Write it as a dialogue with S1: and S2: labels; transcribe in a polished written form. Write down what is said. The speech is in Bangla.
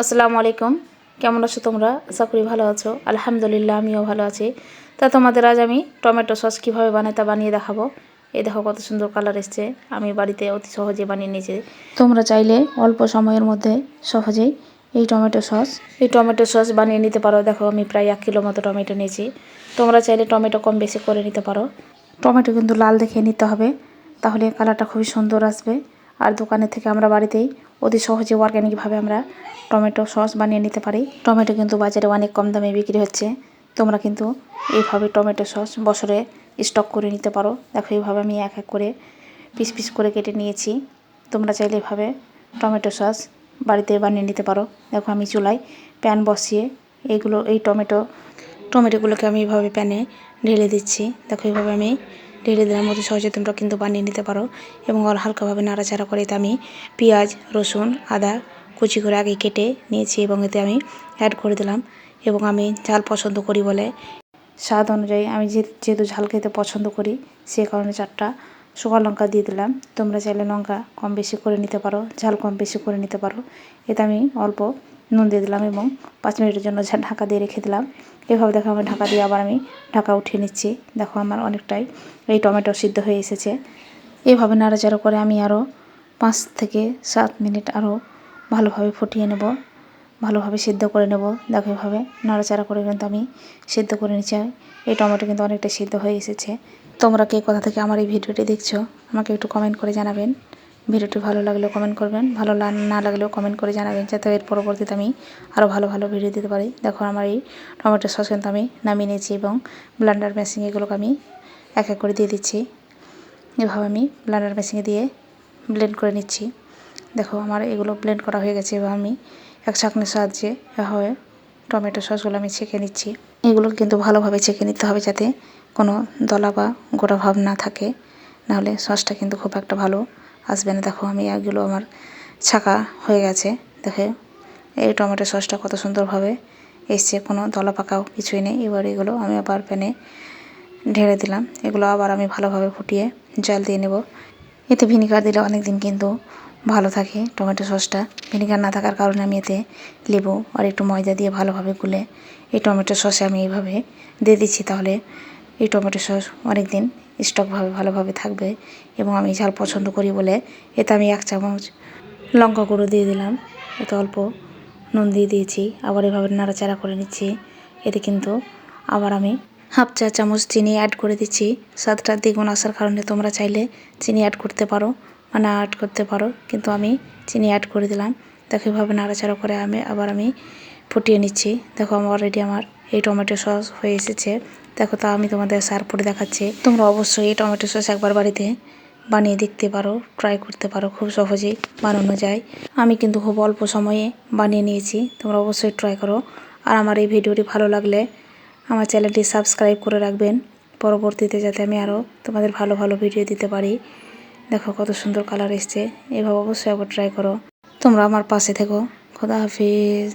S1: আসসালামু আলাইকুম। কেমন আছো তোমরা? আশা করি ভালো আছো। আলহামদুলিল্লাহ আমিও ভালো আছি। তা তোমাদের আজ আমি টমেটো সস কীভাবে বানাই তা বানিয়ে দেখাবো। এই দেখো কত সুন্দর কালার এসছে। আমি বাড়িতে অতি সহজে বানিয়ে নিয়েছি। তোমরা চাইলে অল্প সময়ের মধ্যে সহজেই এই টমেটো সস বানিয়ে নিতে পারো। দেখো আমি প্রায় 1 কিলো মতো টমেটো নিয়েছি। তোমরা চাইলে টমেটো কম বেশি করে নিতে পারো। টমেটো কিন্তু লাল দেখে নিতে হবে, তাহলে কালারটা খুবই সুন্দর আসবে। আর দোকানের থেকে আমরা বাড়িতেই অতি সহজে অর্গ্যানিকভাবে আমরা টমেটো সস বানিয়ে নিতে পারি। টমেটো কিন্তু বাজারে অনেক কম দামে বিক্রি হচ্ছে। তোমরা কিন্তু এইভাবে টমেটো সস বছরে স্টক করে নিতে পারো। দেখো এইভাবে আমি এক এক করে পিস পিস করে কেটে নিয়েছি। তোমরা চাইলে এভাবে টমেটো সস বাড়িতে বানিয়ে নিতে পারো। দেখো আমি চুলায় প্যান বসিয়ে এই টমেটোগুলোকে আমি এইভাবে প্যানে ঢেলে দিচ্ছি। দেখো এইভাবে আমি ঢেলে দিলাম। অতি সহজে তোমরা কিন্তু বানিয়ে নিতে পারো। এবং হালকাভাবে নাড়াচাড়া করে এতে আমি পেঁয়াজ, রসুন, আদা কুচি করে আগে কেটে নিয়েছি এবং এতে আমি অ্যাড করে দিলাম। এবং আমি ঝাল পছন্দ করি বলে স্বাদ অনুযায়ী আমি যেহেতু ঝাল খেতে পছন্দ করি, সে কারণে 4টা শুকনো লঙ্কা দিয়ে দিলাম। তোমরা চাইলে লঙ্কা কম বেশি করে নিতে পারো, ঝাল কম বেশি করে নিতে পারো। এতে আমি অল্প নুন দিয়ে দিলাম এবং 5 মিনিটের জন্য ঢাকা দিয়ে রেখে দিলাম। এভাবে দেখো আমি ঢাকা দিয়ে আবার আমি ঢাকা উঠিয়ে নিচ্ছি। দেখো আমার অনেকটাই এই টমেটো সিদ্ধ হয়ে এসেছে। এভাবে নাড়াচাড়া করে আমি আরও 5 থেকে 7 মিনিট আরও ভালোভাবে ফুটিয়ে নেব, ভালোভাবে সিদ্ধ করে নেব। দেখো এভাবে নাড়াচাড়া করে কিন্তু আমি সিদ্ধ করে নিচ্ছি। এই টমেটো কিন্তু অনেকটা সিদ্ধ হয়ে এসেছে। তোমরা কে কোথা থেকে আমার এই ভিডিওটি দেখছো আমাকে একটু কমেন্ট করে জানাবেন। ভিডিওটি ভালো লাগলেও কমেন্ট করবেন, ভালো না লাগলেও কমেন্ট করে জানাবেন, যাতে এর পরবর্তীতে আমি আরও ভালো ভালো ভিডিও দিতে পারি। দেখো আমার এই টমেটো সস কিন্তু আমি নামিয়ে নিয়েছি এবং ব্লেন্ডার মেশিন এগুলোকে আমি এক এক করে দিয়ে দিচ্ছি। এভাবে আমি ব্লেন্ডার মেশিনে দিয়ে ব্লেন্ড করে নিচ্ছি। দেখো আমার এগুলো ব্লেন্ড করা হয়ে গেছে। এবার আমি এক ছাঁকনির সাহায্যে এভাবে টমেটো সসগুলো আমি ছেঁকে নিচ্ছি। এগুলো কিন্তু ভালোভাবে ছেঁকে নিতে হবে, যাতে কোনো দলা বা গোটা ভাব না থাকে, নাহলে সসটা কিন্তু খুব একটা ভালো আসবে না। দেখো আমি এগুলো আমার ছাঁকা হয়ে গেছে। দেখে এই টমেটো সসটা কত সুন্দরভাবে এসছে, কোনো দলা পাকাও কিছুই নেই। এবার এগুলো আমি আবার প্যানে ঢেলে দিলাম। এগুলো আবার আমি ভালোভাবে ফুটিয়ে জল দিয়ে নেব। এতে ভিনিগার দিলে অনেক দিন কিন্তু ভালো থাকে টমেটো সসটা। ভিনিগার না থাকার কারণে আমি এতে লেবু আর একটু ময়দা দিয়ে ভালোভাবে গুলে এই টমেটো সসে আমি এইভাবে দিয়ে দিচ্ছি। তাহলে এই টমেটো সস অনেক দিন স্টকভাবে ভালোভাবে থাকবে। এবং আমি ঝাল পছন্দ করি বলে এতে আমি 1 চামচ লঙ্কা গুঁড়ো দিয়ে দিলাম। এতে অল্প নুন দিয়ে দিয়েছি। আবার এভাবে নাড়াচাড়া করে নিচ্ছি। এতে কিন্তু আবার আমি হাফ চা চামচ চিনি অ্যাড করে দিচ্ছি। স্বাদটা দ্বিগুণ আসার কারণে তোমরা চাইলে চিনি অ্যাড করতে পারো বা না অ্যাড করতে পারো, কিন্তু আমি চিনি অ্যাড করে দিলাম। দেখো এভাবে নাড়াচাড়া করে আমি ফুটিয়ে নিচ্ছি। দেখো অলরেডি আমার এই টমেটো সস হয়ে এসেছে। দেখো তা আমি তোমাদের সার্ভ করে দেখাচ্ছি। তোমরা অবশ্যই এই টমেটো সস একবার বাড়িতে বানিয়ে দেখতে পারো, ট্রাই করতে পারো। খুব সহজেই বানানো যায়। আমি কিন্তু খুব অল্প সময়ে বানিয়ে নিয়েছি। তোমরা অবশ্যই ট্রাই করো। আর আমার এই ভিডিওটি ভালো লাগলে আমার চ্যানেলটি সাবস্ক্রাইব করে রাখবেন, পরবর্তীতে যাতে আমি আরও তোমাদের ভালো ভালো ভিডিও দিতে পারি। দেখো কত সুন্দর কালার এসছে। এভাবে অবশ্যই আবার ট্রাই করো। তোমরা আমার পাশে থেকো। খোদা হাফিজ।